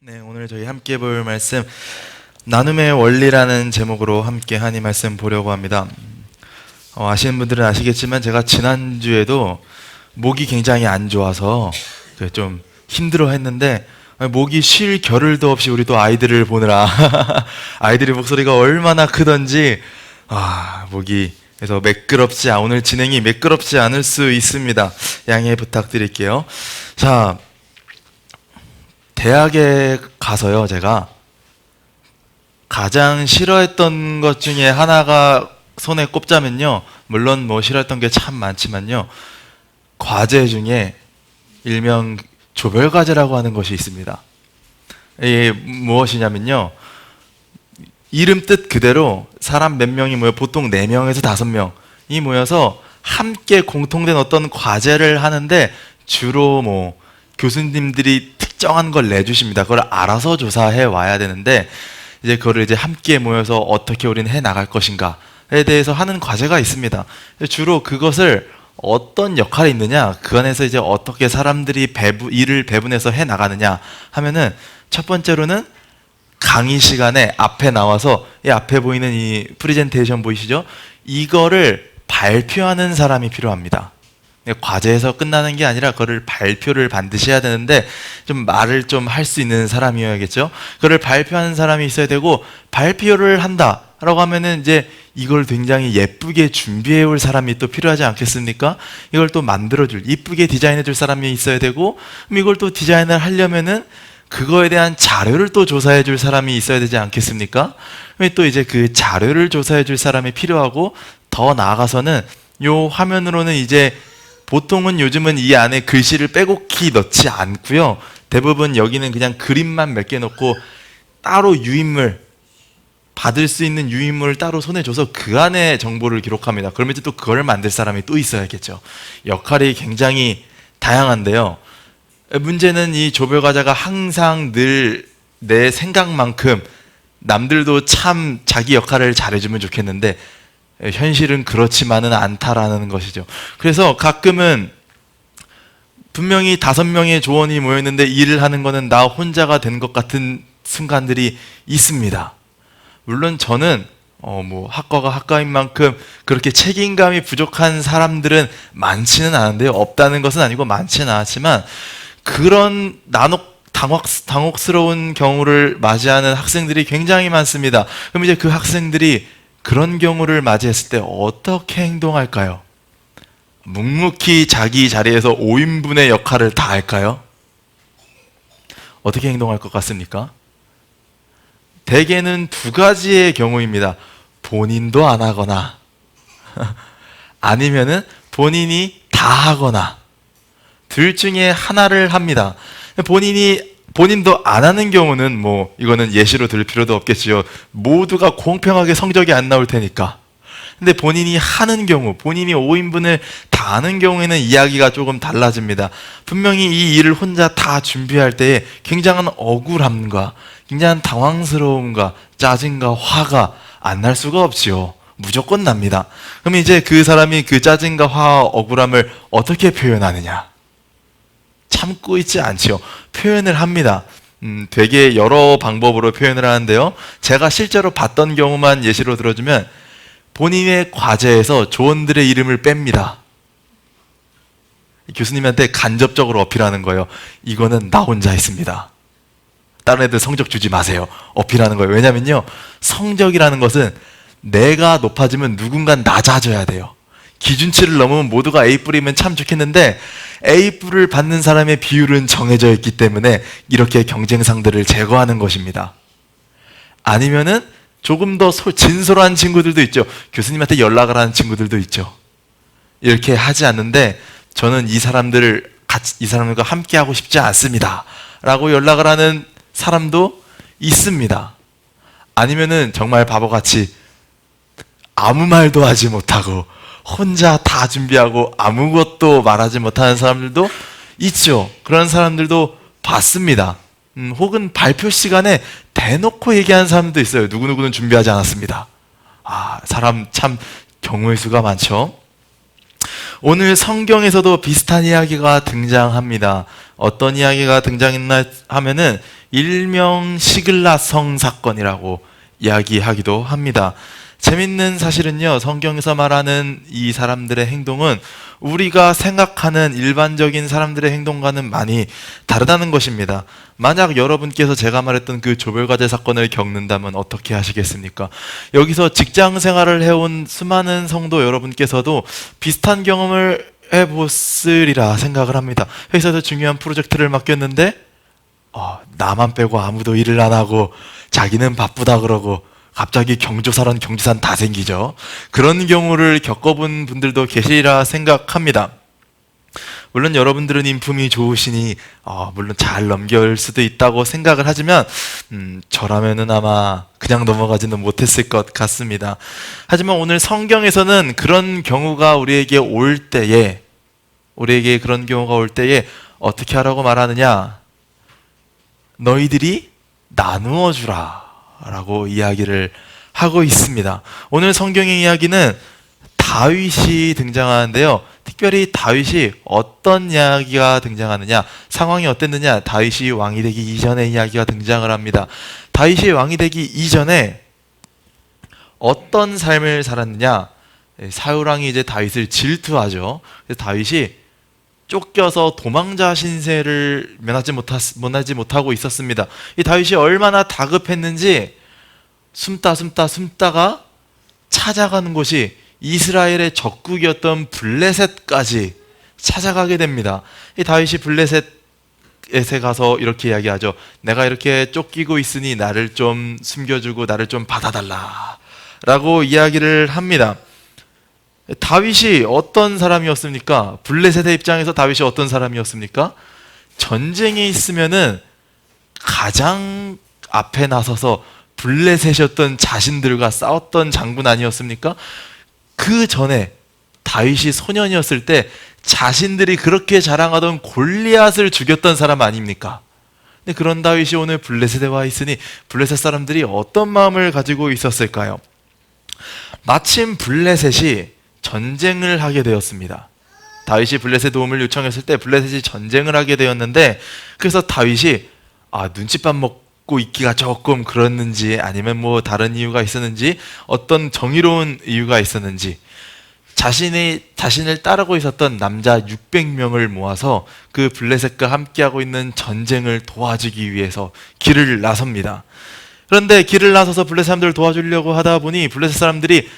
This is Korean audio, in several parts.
네, 오늘 저희 함께 볼 말씀 나눔의 원리라는 제목으로 함께 한 이 말씀 보려고 합니다. 아시는 분들은 아시겠지만 제가 지난주에도 목이 굉장히 안 좋아서 좀 힘들어 했는데 목이 쉴 겨를도 없이 우리 또 아이들을 보느라 아이들의 목소리가 얼마나 크던지 목이 그래서 오늘 진행이 매끄럽지 않을 수 있습니다. 양해 부탁드릴게요. 자, 대학에 가서요, 제가 가장 싫어했던 것 중에 하나가 손에 꼽자면요, 물론 뭐 싫어했던 게 참 많지만요, 과제 중에 일명 조별과제라고 하는 것이 있습니다. 이게 무엇이냐면요, 이름 뜻 그대로 사람 몇 명이 모여, 보통 4명에서 5명이 모여서 함께 공통된 어떤 과제를 하는데, 주로 뭐 교수님들이 특정한 걸 내주십니다. 그걸 알아서 조사해 와야 되는데, 이제 그거를 이제 함께 모여서 어떻게 우리는 해 나갈 것인가에 대해서 하는 과제가 있습니다. 주로 그것을 어떤 역할이 있느냐, 그 안에서 이제 어떻게 사람들이 일을 배분해서 해 나가느냐 하면은, 첫 번째로는 강의 시간에 앞에 나와서 이 앞에 보이는 이 프레젠테이션 보이시죠? 이거를 발표하는 사람이 필요합니다. 과제에서 끝나는 게 아니라 그거를 발표를 반드시 해야 되는데, 좀 말을 좀 할 수 있는 사람이어야겠죠. 그거를 발표하는 사람이 있어야 되고, 발표를 한다라고 하면은 이제 이걸 굉장히 예쁘게 준비해 올 사람이 또 필요하지 않겠습니까? 이걸 또 만들어줄, 이쁘게 디자인해 줄 사람이 있어야 되고, 그럼 이걸 또 디자인을 하려면은 그거에 대한 자료를 또 조사해 줄 사람이 있어야 되지 않겠습니까? 또 이제 그 자료를 조사해 줄 사람이 필요하고, 더 나아가서는 요 화면으로는 이제 보통은 요즘은 이 안에 글씨를 빼곡히 넣지 않고요, 대부분 여기는 그냥 그림만 몇 개 넣고 따로 유인물, 받을 수 있는 유인물을 따로 손에 줘서 그 안에 정보를 기록합니다. 그러면 이제 또 그걸 만들 사람이 또 있어야겠죠. 역할이 굉장히 다양한데요, 문제는 이 조별과제가 항상 늘 내 생각만큼 남들도 참 자기 역할을 잘해주면 좋겠는데 현실은 그렇지만은 않다라는 것이죠. 그래서 가끔은 분명히 5명의 조원이 모였는데 일을 하는 거는 나 혼자가 된 것 같은 순간들이 있습니다. 물론 저는 뭐 학과가 학과인 만큼 그렇게 책임감이 부족한 사람들은 많지는 않은데요, 없다는 것은 아니고 많지는 않지만, 그런 당혹스러운 경우를 맞이하는 학생들이 굉장히 많습니다. 그럼 이제 그 학생들이 그런 경우를 맞이했을 때 어떻게 행동할까요? 묵묵히 자기 자리에서 5인분의 역할을 다 할까요? 어떻게 행동할 것 같습니까? 대개는 2가지의 경우입니다. 본인도 안 하거나 아니면은 본인이 다 하거나, 둘 중에 하나를 합니다. 본인도 안 하는 경우는 뭐 이거는 예시로 들 필요도 없겠지요. 모두가 공평하게 성적이 안 나올 테니까. 근데 본인이 하는 경우, 본인이 5인분을 다 하는 경우에는 이야기가 조금 달라집니다. 분명히 이 일을 혼자 다 준비할 때에 굉장한 억울함과 굉장한 당황스러움과 짜증과 화가 안 날 수가 없지요. 무조건 납니다. 그럼 이제 그 사람이 그 짜증과 화와 억울함을 어떻게 표현하느냐? 참고 있지 않지요. 표현을 합니다. 되게 여러 방법으로 표현을 하는데요, 제가 실제로 봤던 경우만 예시로 들어주면, 본인의 과제에서 조원들의 이름을 뺍니다. 교수님한테 간접적으로 어필하는 거예요. 이거는 나 혼자 했습니다. 다른 애들 성적 주지 마세요. 어필하는 거예요. 왜냐면요, 성적이라는 것은 내가 높아지면 누군가 낮아져야 돼요. 기준치를 넘으면 모두가 A뿔이면 참 좋겠는데 A뿔을 받는 사람의 비율은 정해져 있기 때문에 이렇게 경쟁상들을 제거하는 것입니다. 아니면은 조금 더 진솔한 친구들도 있죠. 교수님한테 연락을 하는 친구들도 있죠. 이렇게 하지 않는데 저는 이 사람들과 함께 하고 싶지 않습니다 라고 연락을 하는 사람도 있습니다. 아니면은 정말 바보같이 아무 말도 하지 못하고 혼자 다 준비하고 아무것도 말하지 못하는 사람들도 있죠. 그런 사람들도 봤습니다. 혹은 발표 시간에 대놓고 얘기하는 사람도 있어요. 누구누구는 준비하지 않았습니다. 사람 참 경우의 수가 많죠. 오늘 성경에서도 비슷한 이야기가 등장합니다. 어떤 이야기가 등장했나 하면은 일명 시글라성 사건이라고 이야기하기도 합니다. 재밌는 사실은요, 성경에서 말하는 이 사람들의 행동은 우리가 생각하는 일반적인 사람들의 행동과는 많이 다르다는 것입니다. 만약 여러분께서 제가 말했던 그 조별과제 사건을 겪는다면 어떻게 하시겠습니까? 여기서 직장 생활을 해온 수많은 성도 여러분께서도 비슷한 경험을 해보으리라 생각을 합니다. 회사에서 중요한 프로젝트를 맡겼는데 나만 빼고 아무도 일을 안 하고 자기는 바쁘다 그러고 갑자기 경조사란 경조사는 다 생기죠. 그런 경우를 겪어본 분들도 계시리라 생각합니다. 물론 여러분들은 인품이 좋으시니 물론 잘 넘길 수도 있다고 생각을 하지만 저라면은 아마 그냥 넘어가지는 못했을 것 같습니다. 하지만 오늘 성경에서는 그런 경우가 우리에게 그런 경우가 올 때에 어떻게 하라고 말하느냐? 너희들이 나누어 주라 라고 이야기를 하고 있습니다. 오늘 성경의 이야기는 다윗이 등장하는데요. 특별히 다윗이 어떤 이야기가 등장하느냐, 상황이 어땠느냐, 다윗이 왕이 되기 이전의 이야기가 등장을 합니다. 다윗이 왕이 되기 이전에 어떤 삶을 살았느냐, 사울왕이 이제 다윗을 질투하죠. 그래서 다윗이 쫓겨서 도망자 신세를 면하지 못하고 있었습니다. 이 다윗이 얼마나 다급했는지 숨다가 찾아가는 곳이 이스라엘의 적국이었던 블레셋까지 찾아가게 됩니다. 이 다윗이 블레셋에 가서 이렇게 이야기하죠. 내가 이렇게 쫓기고 있으니 나를 좀 숨겨주고 나를 좀 받아달라 라고 이야기를 합니다. 다윗이 어떤 사람이었습니까? 블레셋의 입장에서 다윗이 어떤 사람이었습니까? 전쟁이 있으면은 가장 앞에 나서서 블레셋이었던 자신들과 싸웠던 장군 아니었습니까? 그 전에 다윗이 소년이었을 때 자신들이 그렇게 자랑하던 골리앗을 죽였던 사람 아닙니까? 근데 그런 다윗이 오늘 블레셋에 와 있으니 블레셋 사람들이 어떤 마음을 가지고 있었을까요? 마침 블레셋이 전쟁을 하게 되었습니다. 다윗이 블레셋 도움을 요청했을 때 블레셋이 전쟁을 하게 되었는데, 그래서 다윗이 눈칫밥 먹고 있기가 조금 그랬는지 아니면 뭐 다른 이유가 있었는지, 어떤 정의로운 이유가 있었는지 자신을 따르고 있었던 남자 600명을 모아서 그 블레셋과 함께하고 있는 전쟁을 도와주기 위해서 길을 나섭니다. 그런데 길을 나서서 블레셋 사람들을 도와주려고 하다 보니 블레셋 사람들이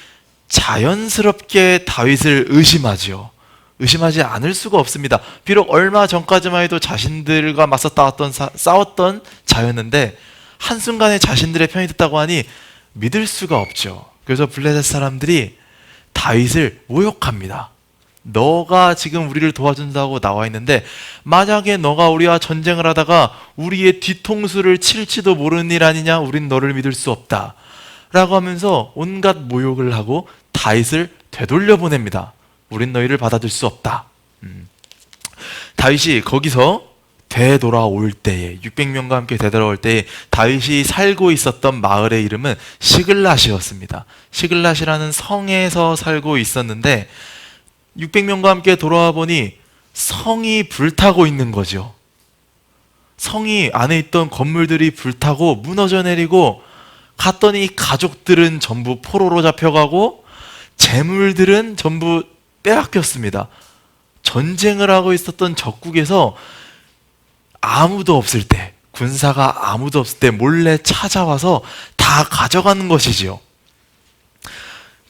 자연스럽게 다윗을 의심하지요. 의심하지 않을 수가 없습니다. 비록 얼마 전까지만 해도 자신들과 맞서 싸웠던 자였는데 한순간에 자신들의 편이 됐다고 하니 믿을 수가 없죠. 그래서 블레셋 사람들이 다윗을 모욕합니다. 너가 지금 우리를 도와준다고 나와 있는데 만약에 너가 우리와 전쟁을 하다가 우리의 뒤통수를 칠지도 모르는 일 아니냐? 우린 너를 믿을 수 없다 라고 하면서 온갖 모욕을 하고 다윗을 되돌려 보냅니다. 우린 너희를 받아줄 수 없다. 다윗이 거기서 되돌아올 때에 600명과 함께 되돌아올 때에 다윗이 살고 있었던 마을의 이름은 시글랏이었습니다. 시글랏이라는 성에서 살고 있었는데 600명과 함께 돌아와 보니 성이 불타고 있는 거죠. 성이 안에 있던 건물들이 불타고 무너져 내리고, 갔더니 가족들은 전부 포로로 잡혀가고 재물들은 전부 빼앗겼습니다. 전쟁을 하고 있었던 적국에서 아무도 없을 때, 군사가 아무도 없을 때 몰래 찾아와서 다 가져가는 것이지요.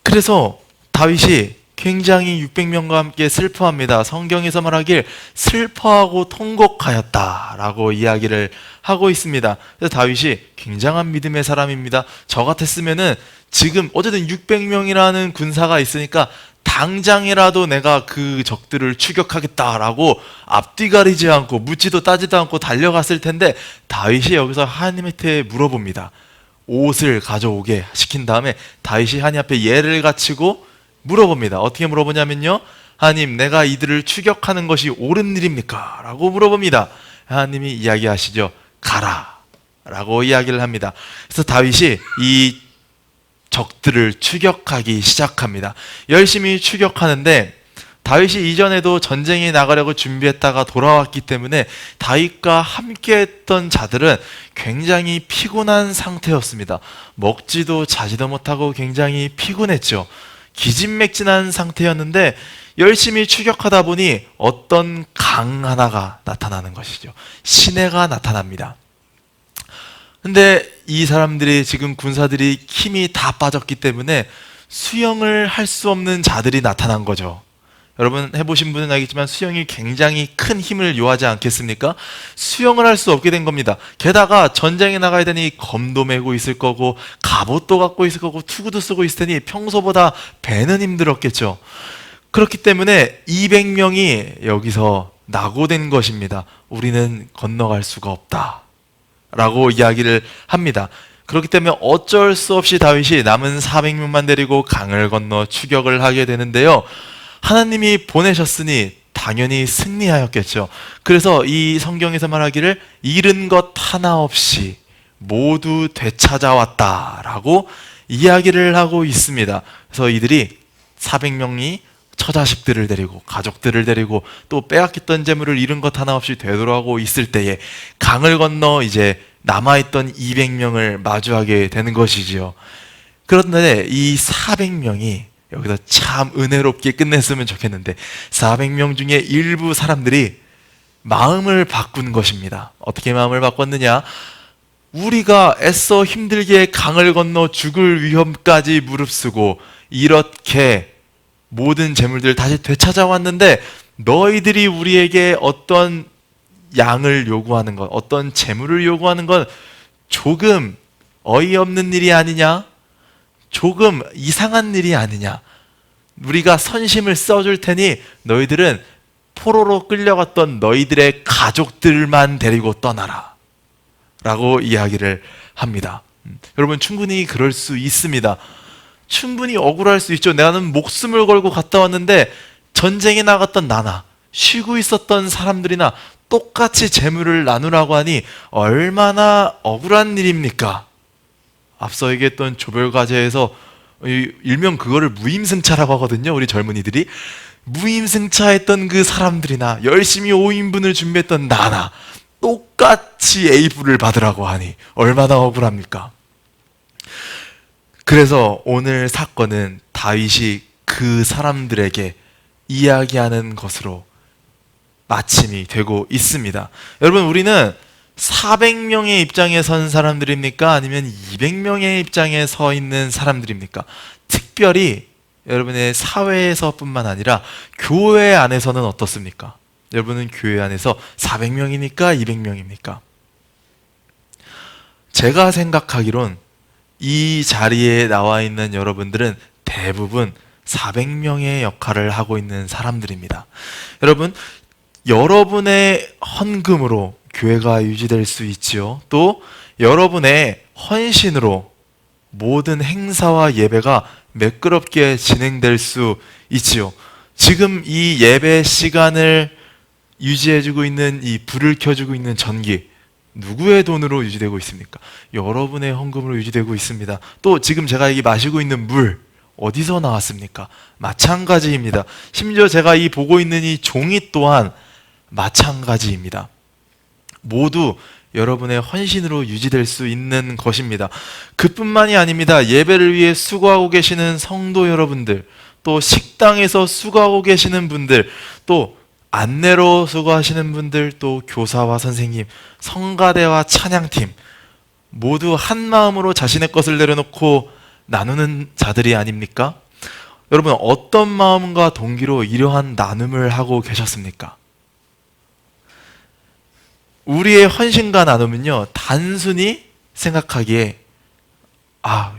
그래서 다윗이 굉장히 600명과 함께 슬퍼합니다. 성경에서 말하길 슬퍼하고 통곡하였다라고 이야기를 하고 있습니다. 그래서 다윗이 굉장한 믿음의 사람입니다. 저 같았으면은 지금 어쨌든 600명이라는 군사가 있으니까 당장이라도 내가 그 적들을 추격하겠다라고 앞뒤 가리지 않고 묻지도 따지도 않고 달려갔을 텐데, 다윗이 여기서 하나님한테 물어봅니다. 옷을 가져오게 시킨 다음에 다윗이 하나님 앞에 예를 갖추고 물어봅니다. 어떻게 물어보냐면요, 하나님, 내가 이들을 추격하는 것이 옳은 일입니까? 라고 물어봅니다. 하나님이 이야기하시죠. 가라 라고 이야기를 합니다. 그래서 다윗이 이 적들을 추격하기 시작합니다. 열심히 추격하는데 다윗이 이전에도 전쟁에 나가려고 준비했다가 돌아왔기 때문에 다윗과 함께했던 자들은 굉장히 피곤한 상태였습니다. 먹지도 자지도 못하고 굉장히 피곤했죠. 기진맥진한 상태였는데 열심히 추격하다 보니 어떤 강 하나가 나타나는 것이죠. 시내가 나타납니다. 근데 이 사람들이 지금 군사들이 힘이 다 빠졌기 때문에 수영을 할 수 없는 자들이 나타난 거죠. 여러분 해보신 분은 알겠지만 수영이 굉장히 큰 힘을 요하지 않겠습니까? 수영을 할 수 없게 된 겁니다. 게다가 전쟁에 나가야 되니 검도 메고 있을 거고 갑옷도 갖고 있을 거고 투구도 쓰고 있을 테니 평소보다 배는 힘들었겠죠. 그렇기 때문에 200명이 여기서 낙오된 것입니다. 우리는 건너갈 수가 없다 라고 이야기를 합니다. 그렇기 때문에 어쩔 수 없이 다윗이 남은 400명만 데리고 강을 건너 추격을 하게 되는데요. 하나님이 보내셨으니 당연히 승리하였겠죠. 그래서 이 성경에서 말하기를 잃은 것 하나 없이 모두 되찾아왔다라고 이야기를 하고 있습니다. 그래서 이들이 400명이 처자식들을 데리고 가족들을 데리고 또 빼앗겼던 재물을 잃은 것 하나 없이 되돌아오고 있을 때에 강을 건너 이제 남아있던 200명을 마주하게 되는 것이지요. 그런데 이 400명이 여기서 참 은혜롭게 끝냈으면 좋겠는데 400명 중에 일부 사람들이 마음을 바꾼 것입니다. 어떻게 마음을 바꿨느냐? 우리가 애써 힘들게 강을 건너 죽을 위험까지 무릅쓰고 이렇게 모든 재물들 다시 되찾아왔는데 너희들이 우리에게 어떤 양을 요구하는 것, 어떤 재물을 요구하는 건 조금 어이없는 일이 아니냐? 조금 이상한 일이 아니냐? 우리가 선심을 써줄 테니 너희들은 포로로 끌려갔던 너희들의 가족들만 데리고 떠나라 라고 이야기를 합니다. 여러분 충분히 그럴 수 있습니다. 충분히 억울할 수 있죠. 나는 목숨을 걸고 갔다 왔는데 전쟁에 나갔던 나나 쉬고 있었던 사람들이나 똑같이 재물을 나누라고 하니 얼마나 억울한 일입니까? 앞서 얘기했던 조별과제에서 일명 그거를 무임승차라고 하거든요. 우리 젊은이들이 무임승차했던 그 사람들이나 열심히 5인분을 준비했던 나나 똑같이 A부를 받으라고 하니 얼마나 억울합니까? 그래서 오늘 사건은 다윗이 그 사람들에게 이야기하는 것으로 마침이 되고 있습니다. 여러분 우리는 400명의 입장에 선 사람들입니까? 아니면 200명의 입장에 서 있는 사람들입니까? 특별히 여러분의 사회에서뿐만 아니라 교회 안에서는 어떻습니까? 여러분은 교회 안에서 400명입니까? 200명입니까? 제가 생각하기론 이 자리에 나와 있는 여러분들은 대부분 400명의 역할을 하고 있는 사람들입니다. 여러분, 여러분의 헌금으로 교회가 유지될 수 있지요. 또 여러분의 헌신으로 모든 행사와 예배가 매끄럽게 진행될 수 있지요. 지금 이 예배 시간을 유지해주고 있는 이 불을 켜주고 있는 전기 누구의 돈으로 유지되고 있습니까? 여러분의 헌금으로 유지되고 있습니다. 또 지금 제가 이 마시고 있는 물 어디서 나왔습니까? 마찬가지입니다. 심지어 제가 이 보고 있는 이 종이 또한 마찬가지입니다. 모두 여러분의 헌신으로 유지될 수 있는 것입니다. 그뿐만이 아닙니다. 예배를 위해 수고하고 계시는 성도 여러분들, 또 식당에서 수고하고 계시는 분들, 또 안내로 수고하시는 분들, 또 교사와 선생님, 성가대와 찬양팀 모두 한 마음으로 자신의 것을 내려놓고 나누는 자들이 아닙니까? 여러분 어떤 마음과 동기로 이러한 나눔을 하고 계셨습니까? 우리의 헌신과 나눔은요 단순히 생각하기에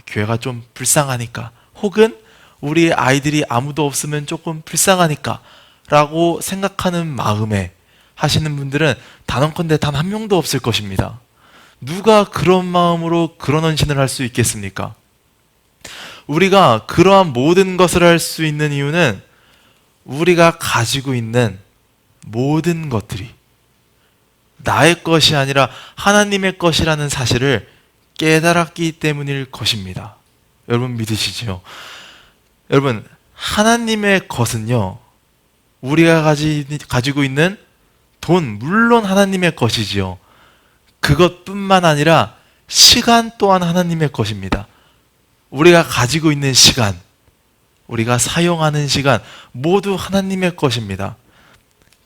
교회가 좀 불쌍하니까 혹은 우리 아이들이 아무도 없으면 조금 불쌍하니까 라고 생각하는 마음에 하시는 분들은 단언컨대 단 한 명도 없을 것입니다. 누가 그런 마음으로 그런 헌신을 할 수 있겠습니까? 우리가 그러한 모든 것을 할 수 있는 이유는 우리가 가지고 있는 모든 것들이 나의 것이 아니라 하나님의 것이라는 사실을 깨달았기 때문일 것입니다. 여러분 믿으시죠? 여러분 하나님의 것은요 우리가 가지고 있는 돈, 물론 하나님의 것이지요. 그것뿐만 아니라 시간 또한 하나님의 것입니다. 우리가 가지고 있는 시간, 우리가 사용하는 시간 모두 하나님의 것입니다.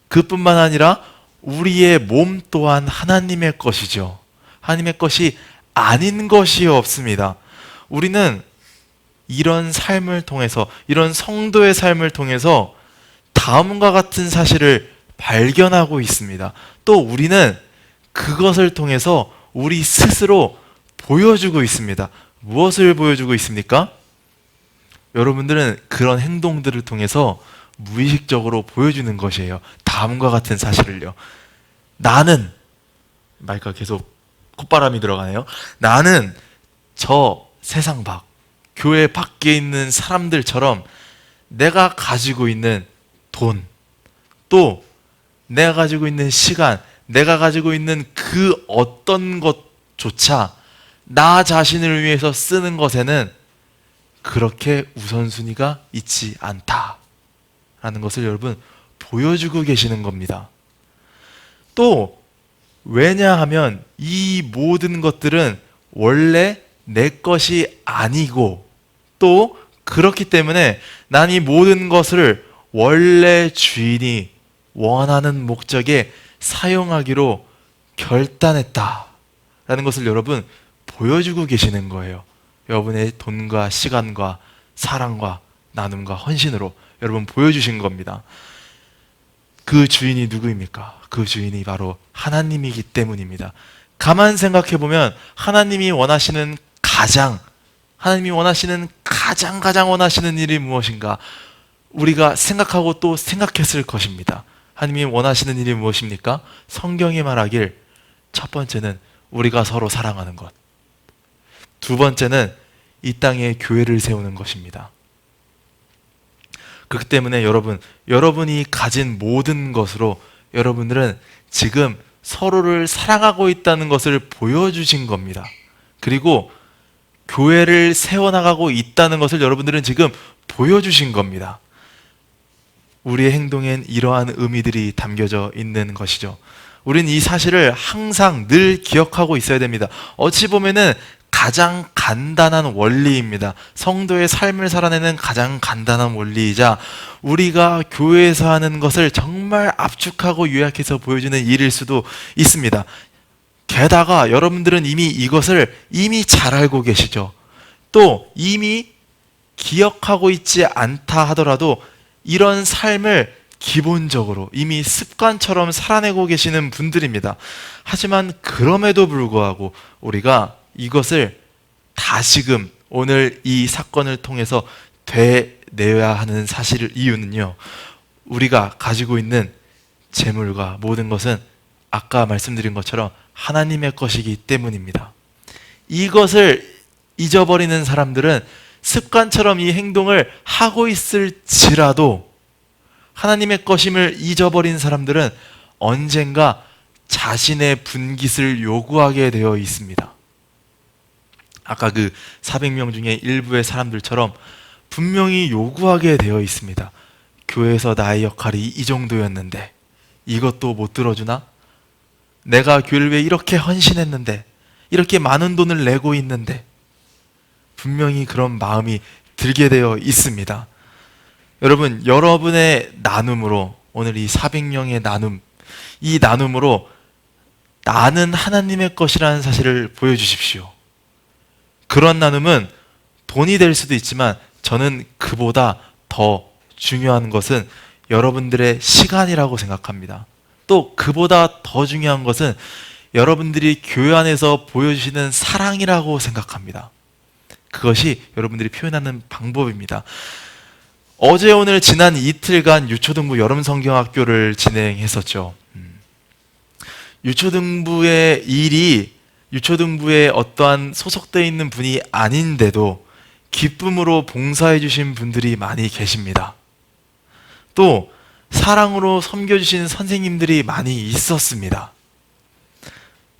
그뿐만 아니라 우리의 몸 또한 하나님의 것이죠. 하나님의 것이 아닌 것이 없습니다. 우리는 이런 삶을 통해서, 이런 성도의 삶을 통해서 다음과 같은 사실을 발견하고 있습니다. 또 우리는 그것을 통해서 우리 스스로 보여주고 있습니다. 무엇을 보여주고 있습니까? 여러분들은 그런 행동들을 통해서 무의식적으로 보여주는 것이에요. 다음과 같은 사실을요. 나는, 마이크가 계속 콧바람이 들어가네요. 나는 저 세상 밖, 교회 밖에 있는 사람들처럼 내가 가지고 있는 돈, 또 내가 가지고 있는 시간, 내가 가지고 있는 그 어떤 것조차 나 자신을 위해서 쓰는 것에는 그렇게 우선순위가 있지 않다라는 것을 여러분 보여주고 계시는 겁니다. 또 왜냐하면 이 모든 것들은 원래 내 것이 아니고, 또 그렇기 때문에 난 이 모든 것을 원래 주인이 원하는 목적에 사용하기로 결단했다라는 것을 여러분 보여주고 계시는 거예요. 여러분의 돈과 시간과 사랑과 나눔과 헌신으로 여러분 보여주신 겁니다. 그 주인이 누구입니까? 그 주인이 바로 하나님이기 때문입니다. 가만 생각해 보면 하나님이 원하시는 가장 원하시는 일이 무엇인가? 우리가 생각하고 또 생각했을 것입니다. 하나님이 원하시는 일이 무엇입니까? 성경이 말하길 첫 번째는 우리가 서로 사랑하는 것, 두 번째는 이 땅에 교회를 세우는 것입니다. 그렇기 때문에 여러분이 가진 모든 것으로 여러분들은 지금 서로를 사랑하고 있다는 것을 보여주신 겁니다. 그리고 교회를 세워나가고 있다는 것을 여러분들은 지금 보여주신 겁니다. 우리의 행동엔 이러한 의미들이 담겨져 있는 것이죠. 우린 이 사실을 항상 늘 기억하고 있어야 됩니다. 어찌 보면은 가장 간단한 원리입니다. 성도의 삶을 살아내는 가장 간단한 원리이자 우리가 교회에서 하는 것을 정말 압축하고 요약해서 보여주는 일일 수도 있습니다. 게다가 여러분들은 이미 이것을 이미 잘 알고 계시죠. 또 이미 기억하고 있지 않다 하더라도 이런 삶을 기본적으로 이미 습관처럼 살아내고 계시는 분들입니다. 하지만 그럼에도 불구하고 우리가 이것을 다시금 오늘 이 사건을 통해서 되뇌어야 하는 이유는요, 우리가 가지고 있는 재물과 모든 것은 아까 말씀드린 것처럼 하나님의 것이기 때문입니다. 이것을 잊어버리는 사람들은 습관처럼 이 행동을 하고 있을지라도 하나님의 것임을 잊어버린 사람들은 언젠가 자신의 분깃을 요구하게 되어 있습니다. 아까 그 400명 중에 일부의 사람들처럼 분명히 요구하게 되어 있습니다. 교회에서 나의 역할이 이 정도였는데 이것도 못 들어주나? 내가 교회를 위해 이렇게 헌신했는데, 이렇게 많은 돈을 내고 있는데, 분명히 그런 마음이 들게 되어 있습니다. 여러분, 여러분의 나눔으로, 오늘 이 400명의 나눔, 이 나눔으로 나는 하나님의 것이라는 사실을 보여주십시오. 그런 나눔은 돈이 될 수도 있지만 저는 그보다 더 중요한 것은 여러분들의 시간이라고 생각합니다. 또 그보다 더 중요한 것은 여러분들이 교회 안에서 보여주시는 사랑이라고 생각합니다. 그것이 여러분들이 표현하는 방법입니다. 어제 오늘 지난 이틀간 유초등부 여름성경학교를 진행했었죠. 유초등부의 일이 유초등부에 어떠한 소속되어 있는 분이 아닌데도 기쁨으로 봉사해 주신 분들이 많이 계십니다. 또 사랑으로 섬겨주신 선생님들이 많이 있었습니다.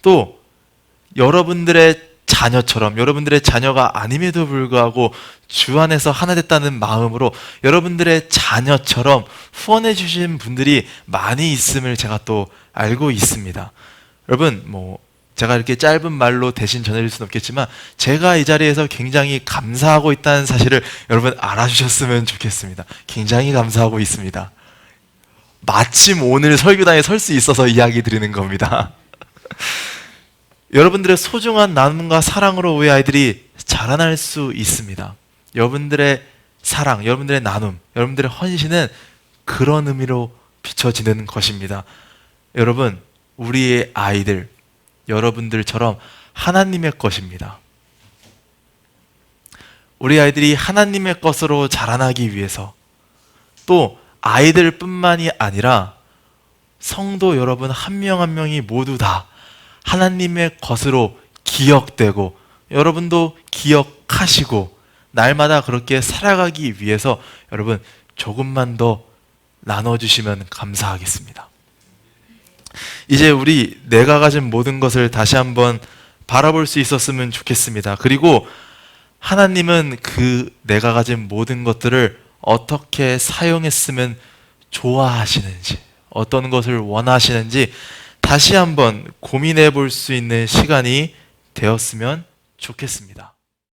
또 여러분들의 자녀처럼, 여러분들의 자녀가 아님에도 불구하고 주 안에서 하나 됐다는 마음으로 여러분들의 자녀처럼 후원해 주신 분들이 많이 있음을 제가 또 알고 있습니다. 여러분, 제가 이렇게 짧은 말로 대신 전해드릴 수는 없겠지만 제가 이 자리에서 굉장히 감사하고 있다는 사실을 여러분 알아주셨으면 좋겠습니다. 굉장히 감사하고 있습니다. 마침 오늘 설교당에 설 수 있어서 이야기 드리는 겁니다. 여러분들의 소중한 나눔과 사랑으로 우리 아이들이 자라날 수 있습니다. 여러분들의 사랑, 여러분들의 나눔, 여러분들의 헌신은 그런 의미로 비춰지는 것입니다. 여러분, 우리의 아이들, 여러분들처럼 하나님의 것입니다. 우리 아이들이 하나님의 것으로 자라나기 위해서, 또 아이들뿐만이 아니라 성도 여러분 한 명 한 명이 모두 다 하나님의 것으로 기억되고 여러분도 기억하시고 날마다 그렇게 살아가기 위해서 여러분 조금만 더 나눠주시면 감사하겠습니다. 이제 우리 내가 가진 모든 것을 다시 한번 바라볼 수 있었으면 좋겠습니다. 그리고 하나님은 그 내가 가진 모든 것들을 어떻게 사용했으면 좋아하시는지, 어떤 것을 원하시는지 다시 한번 고민해 볼 수 있는 시간이 되었으면 좋겠습니다.